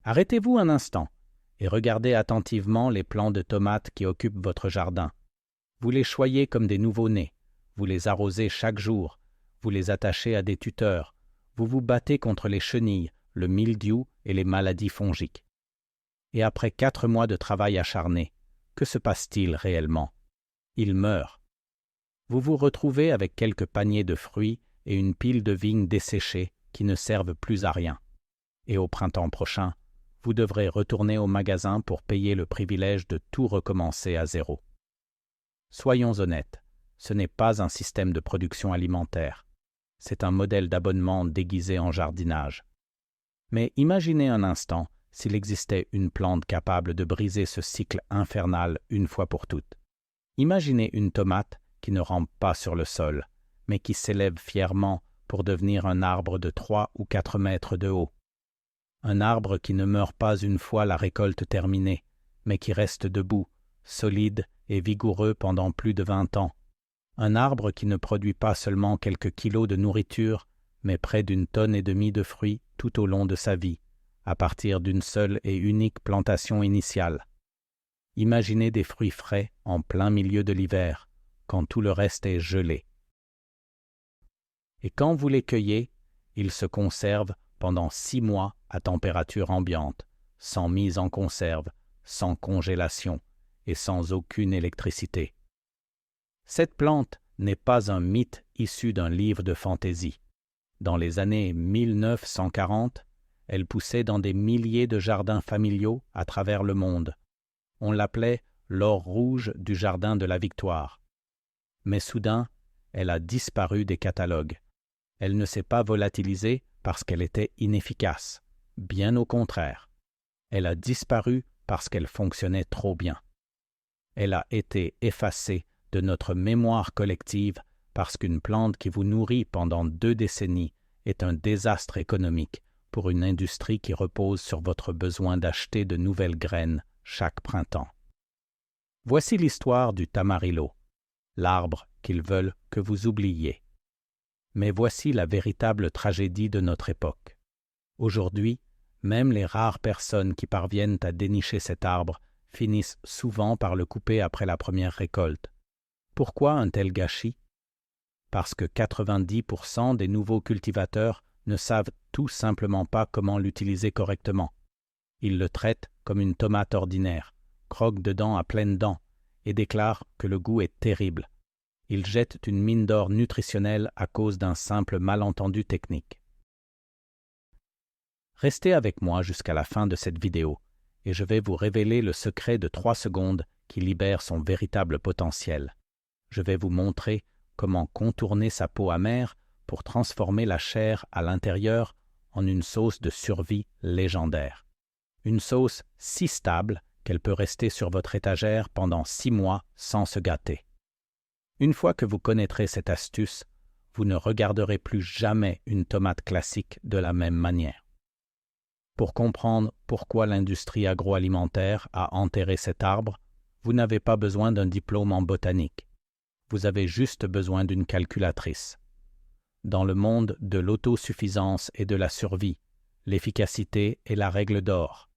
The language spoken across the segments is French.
Arrêtez-vous un instant et regardez attentivement les plants de tomates qui occupent votre jardin. Vous les choyez comme des nouveau-nés, vous les arrosez chaque jour, vous les attachez à des tuteurs, vous vous battez contre les chenilles, le mildiou et les maladies fongiques. Et après 4 mois de travail acharné, que se passe-t-il réellement? Ils meurent. Vous vous retrouvez avec quelques paniers de fruits et une pile de vignes desséchées qui ne servent plus à rien. Et au printemps prochain, vous devrez retourner au magasin pour payer le privilège de tout recommencer à zéro. Soyons honnêtes, ce n'est pas un système de production alimentaire. C'est un modèle d'abonnement déguisé en jardinage. Mais imaginez un instant s'il existait une plante capable de briser ce cycle infernal une fois pour toutes. Imaginez une tomate qui ne rampe pas sur le sol, mais qui s'élève fièrement pour devenir un arbre de 3 ou 4 mètres de haut. Un arbre qui ne meurt pas une fois la récolte terminée, mais qui reste debout, solide et vigoureux pendant plus de 20 ans. Un arbre qui ne produit pas seulement quelques kilos de nourriture, mais près d'1,5 tonne de fruits tout au long de sa vie, à partir d'une seule et unique plantation initiale. Imaginez des fruits frais en plein milieu de l'hiver, quand tout le reste est gelé. Et quand vous les cueillez, ils se conservent pendant 6 mois à température ambiante, sans mise en conserve, sans congélation et sans aucune électricité. Cette plante n'est pas un mythe issu d'un livre de fantaisie. Dans les années 1940, elle poussait dans des milliers de jardins familiaux à travers le monde. On l'appelait l'or rouge du jardin de la Victoire. Mais soudain, elle a disparu des catalogues. Elle ne s'est pas volatilisée parce qu'elle était inefficace. Bien au contraire. Elle a disparu parce qu'elle fonctionnait trop bien. Elle a été effacée de notre mémoire collective parce qu'une plante qui vous nourrit pendant 2 décennies est un désastre économique pour une industrie qui repose sur votre besoin d'acheter de nouvelles graines chaque printemps. Voici l'histoire du tamarillo, l'arbre qu'ils veulent que vous oubliez. Mais voici la véritable tragédie de notre époque. Aujourd'hui, même les rares personnes qui parviennent à dénicher cet arbre finissent souvent par le couper après la première récolte. Pourquoi un tel gâchis? Parce que 90% des nouveaux cultivateurs ne savent tout simplement pas comment l'utiliser correctement. Ils le traitent comme une tomate ordinaire, croquent dedans à pleines dents et déclarent que le goût est terrible. Ils jettent une mine d'or nutritionnelle à cause d'un simple malentendu technique. Restez avec moi jusqu'à la fin de cette vidéo et je vais vous révéler le secret de 3 secondes qui libère son véritable potentiel. Je vais vous montrer comment contourner sa peau amère pour transformer la chair à l'intérieur en une sauce de survie légendaire. Une sauce si stable qu'elle peut rester sur votre étagère pendant 6 mois sans se gâter. Une fois que vous connaîtrez cette astuce, vous ne regarderez plus jamais une tomate classique de la même manière. Pour comprendre pourquoi l'industrie agroalimentaire a enterré cet arbre, vous n'avez pas besoin d'un diplôme en botanique. Vous avez juste besoin d'une calculatrice. Dans le monde de l'autosuffisance et de la survie, l'efficacité est la règle d'or.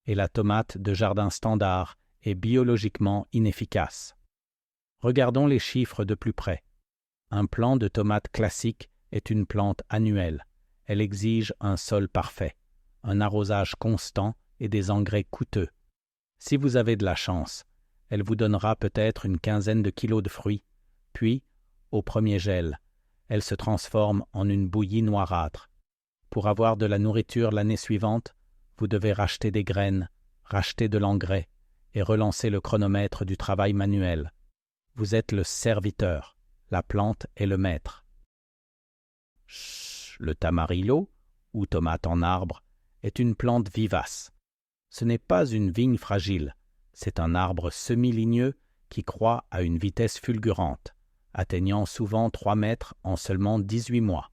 Et la tomate de jardin standard est biologiquement inefficace. Regardons les chiffres de plus près. Un plant de tomate classique est une plante annuelle. Elle exige un sol parfait, un arrosage constant et des engrais coûteux. Si vous avez de la chance, elle vous donnera peut-être une 15aine de kilos de fruits, puis, au premier gel, elle se transforme en une bouillie noirâtre. Pour avoir de la nourriture l'année suivante, vous devez racheter des graines, racheter de l'engrais et relancer le chronomètre du travail manuel. Vous êtes le serviteur, la plante est le maître. Le tamarillo, ou tomate en arbre, est une plante vivace. Ce n'est pas une vigne fragile, c'est un arbre semi-ligneux qui croît à une vitesse fulgurante, atteignant souvent 3 mètres en seulement 18 mois.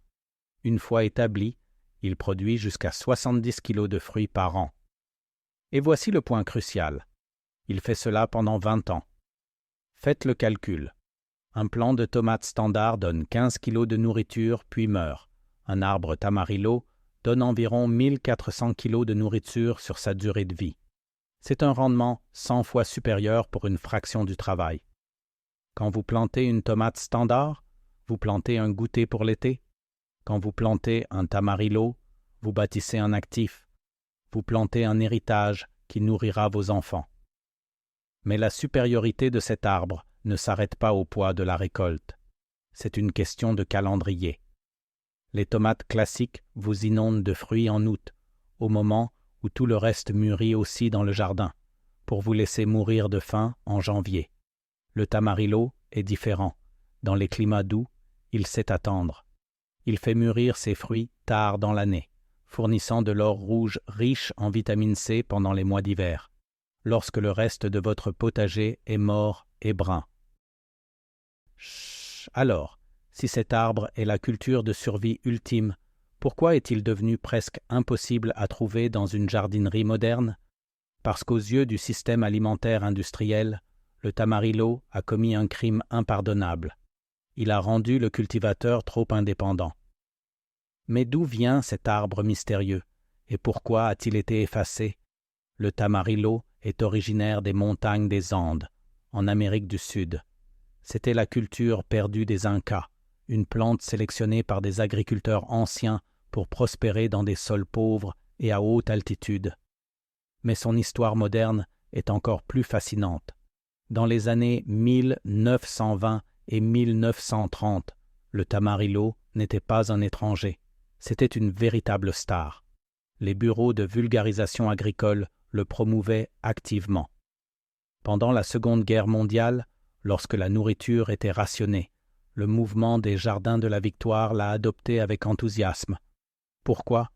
Une fois établi, il produit jusqu'à 70 kilos de fruits par an. Et voici le point crucial. Il fait cela pendant 20 ans. Faites le calcul. Un plant de tomates standard donne 15 kilos de nourriture puis meurt. Un arbre tamarillo donne environ 1400 kg de nourriture sur sa durée de vie. C'est un rendement 100 fois supérieur pour une fraction du travail. Quand vous plantez une tomate standard, vous plantez un goûter pour l'été. Quand vous plantez un tamarillo, vous bâtissez un actif. Vous plantez un héritage qui nourrira vos enfants. Mais la supériorité de cet arbre ne s'arrête pas au poids de la récolte. C'est une question de calendrier. Les tomates classiques vous inondent de fruits en août, au moment où tout le reste mûrit aussi dans le jardin, pour vous laisser mourir de faim en janvier. Le tamarillo est différent. Dans les climats doux, il sait attendre. Il fait mûrir ses fruits tard dans l'année, fournissant de l'or rouge riche en vitamine C pendant les mois d'hiver, lorsque le reste de votre potager est mort et brun. Alors, si cet arbre est la culture de survie ultime, pourquoi est-il devenu presque impossible à trouver dans une jardinerie moderne? Parce qu'aux yeux du système alimentaire industriel, le tamarillo a commis un crime impardonnable. Il a rendu le cultivateur trop indépendant. Mais d'où vient cet arbre mystérieux, et pourquoi a-t-il été effacé? Le tamarillo est originaire des montagnes des Andes, en Amérique du Sud. C'était la culture perdue des Incas, une plante sélectionnée par des agriculteurs anciens pour prospérer dans des sols pauvres et à haute altitude. Mais son histoire moderne est encore plus fascinante. Dans les années 1920 et 1930, le tamarillo n'était pas un étranger, c'était une véritable star. Les bureaux de vulgarisation agricole le promouvaient activement. Pendant la Seconde Guerre mondiale, lorsque la nourriture était rationnée, le mouvement des Jardins de la Victoire l'a adopté avec enthousiasme. Pourquoi?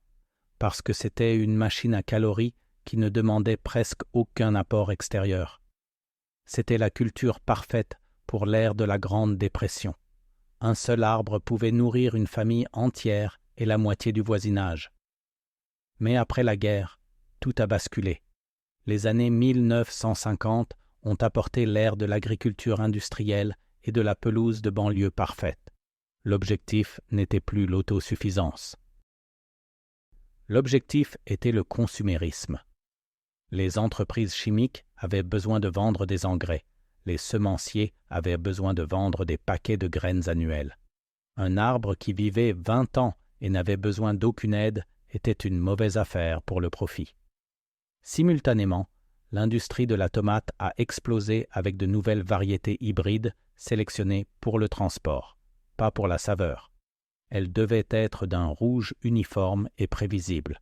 Parce que c'était une machine à calories qui ne demandait presque aucun apport extérieur. C'était la culture parfaite pour l'ère de la Grande Dépression. Un seul arbre pouvait nourrir une famille entière et la moitié du voisinage. Mais après la guerre, tout a basculé. Les années 1950 ont apporté l'ère de l'agriculture industrielle et de la pelouse de banlieue parfaite. L'objectif n'était plus l'autosuffisance. L'objectif était le consumérisme. Les entreprises chimiques avaient besoin de vendre des engrais. Les semenciers avaient besoin de vendre des paquets de graines annuelles. Un arbre qui vivait 20 ans et n'avait besoin d'aucune aide était une mauvaise affaire pour le profit. Simultanément, l'industrie de la tomate a explosé avec de nouvelles variétés hybrides sélectionnées pour le transport, pas pour la saveur. Elles devaient être d'un rouge uniforme et prévisible.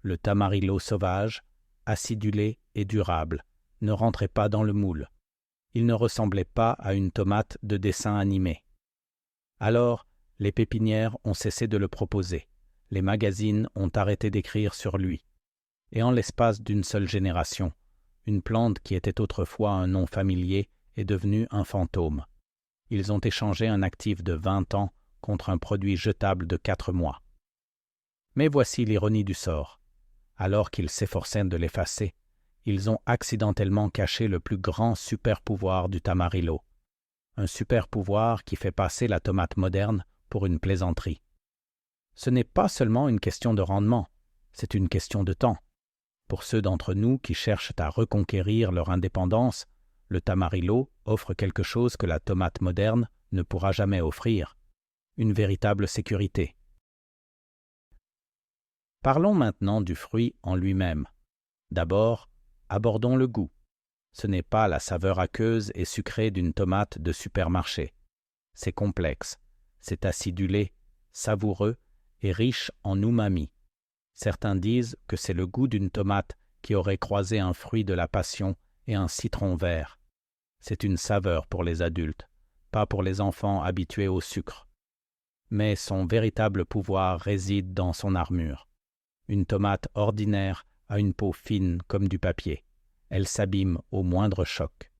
Le tamarillo sauvage, acidulé et durable, ne rentrait pas dans le moule. Il ne ressemblait pas à une tomate de dessin animé. Alors, les pépinières ont cessé de le proposer. Les magazines ont arrêté d'écrire sur lui. Et en l'espace d'une seule génération, une plante qui était autrefois un nom familier est devenue un fantôme. Ils ont échangé un actif de 20 ans contre un produit jetable de 4 mois. Mais voici l'ironie du sort. Alors qu'ils s'efforçaient de l'effacer, ils ont accidentellement caché le plus grand super-pouvoir du tamarillo. Un super-pouvoir qui fait passer la tomate moderne pour une plaisanterie. Ce n'est pas seulement une question de rendement, c'est une question de temps. Pour ceux d'entre nous qui cherchent à reconquérir leur indépendance, le tamarillo offre quelque chose que la tomate moderne ne pourra jamais offrir, une véritable sécurité. Parlons maintenant du fruit en lui-même. D'abord, abordons le goût. Ce n'est pas la saveur aqueuse et sucrée d'une tomate de supermarché. C'est complexe, c'est acidulé, savoureux et riche en umami. Certains disent que c'est le goût d'une tomate qui aurait croisé un fruit de la passion et un citron vert. C'est une saveur pour les adultes, pas pour les enfants habitués au sucre. Mais son véritable pouvoir réside dans son armure. Une tomate ordinaire a une peau fine comme du papier. Elle s'abîme au moindre choc.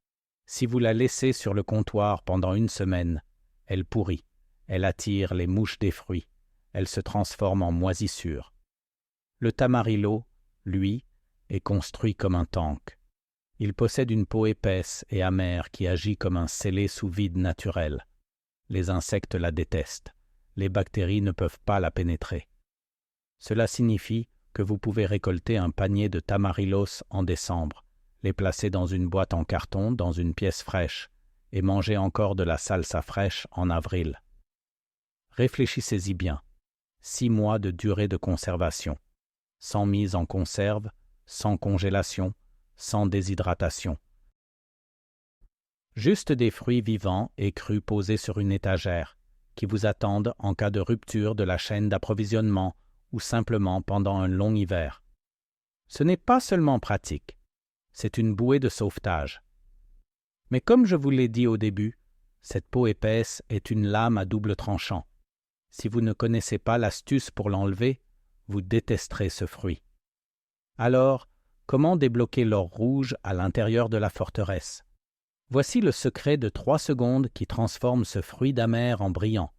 Si vous la laissez sur le comptoir pendant 1 semaine, elle pourrit, elle attire les mouches des fruits, elle se transforme en moisissure. Le tamarillo, lui, est construit comme un tank. Il possède une peau épaisse et amère qui agit comme un scellé sous vide naturel. Les insectes la détestent. Les bactéries ne peuvent pas la pénétrer. Cela signifie que vous pouvez récolter un panier de tamarillos en décembre, les placer dans une boîte en carton dans une pièce fraîche et manger encore de la salsa fraîche en avril. Réfléchissez-y bien. 6 mois de durée de conservation, sans mise en conserve, sans congélation, sans déshydratation. Juste des fruits vivants et crus posés sur une étagère, qui vous attendent en cas de rupture de la chaîne d'approvisionnement ou simplement pendant un long hiver. Ce n'est pas seulement pratique, c'est une bouée de sauvetage. Mais comme je vous l'ai dit au début, cette peau épaisse est une lame à double tranchant. Si vous ne connaissez pas l'astuce pour l'enlever, vous détesterez ce fruit. Alors, comment débloquer l'or rouge à l'intérieur de la forteresse? Voici le secret de 3 secondes qui transforme ce fruit d'amer en brillant.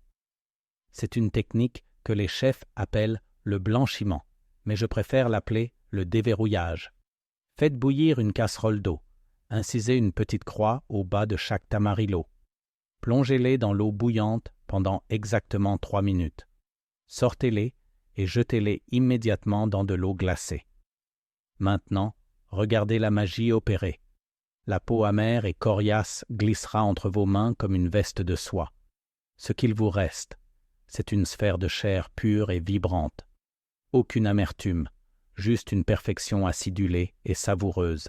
C'est une technique que les chefs appellent le blanchiment, mais je préfère l'appeler le déverrouillage. Faites bouillir une casserole d'eau. Incisez une petite croix au bas de chaque tamarillo. Plongez-les dans l'eau bouillante pendant exactement 3 minutes. Sortez-les et jetez-les immédiatement dans de l'eau glacée. Maintenant, regardez la magie opérer. La peau amère et coriace glissera entre vos mains comme une veste de soie. Ce qu'il vous reste, c'est une sphère de chair pure et vibrante. Aucune amertume, juste une perfection acidulée et savoureuse.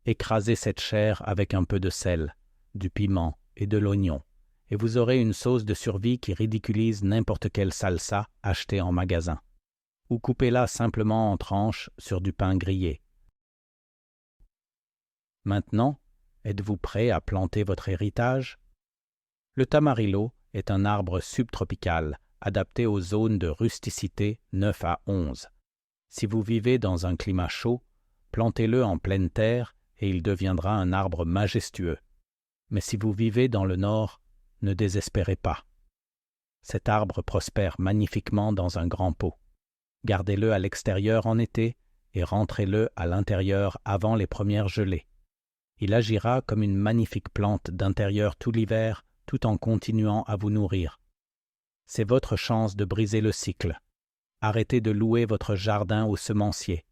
Écrasez cette chair avec un peu de sel, du piment et de l'oignon, et vous aurez une sauce de survie qui ridiculise n'importe quelle salsa achetée en magasin. Ou coupez-la simplement en tranches sur du pain grillé. Maintenant, êtes-vous prêt à planter votre héritage? Le tamarillo est un arbre subtropical, adapté aux zones de rusticité 9 à 11. Si vous vivez dans un climat chaud, plantez-le en pleine terre et il deviendra un arbre majestueux. Mais si vous vivez dans le nord, ne désespérez pas. Cet arbre prospère magnifiquement dans un grand pot. Gardez-le à l'extérieur en été et rentrez-le à l'intérieur avant les premières gelées. Il agira comme une magnifique plante d'intérieur tout l'hiver tout en continuant à vous nourrir. C'est votre chance de briser le cycle. Arrêtez de louer votre jardin au semencier.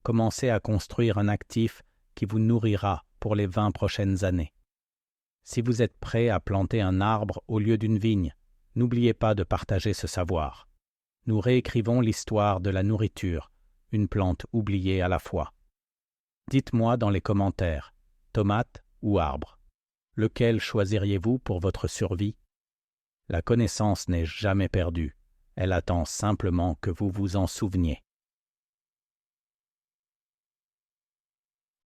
Commencez à construire un actif qui vous nourrira pour les 20 prochaines années. Si vous êtes prêt à planter un arbre au lieu d'une vigne, n'oubliez pas de partager ce savoir. Nous réécrivons l'histoire de la nourriture, une plante oubliée à la fois. Dites-moi dans les commentaires, tomate ou arbre? Lequel choisiriez-vous pour votre survie? La connaissance n'est jamais perdue, elle attend simplement que vous vous en souveniez.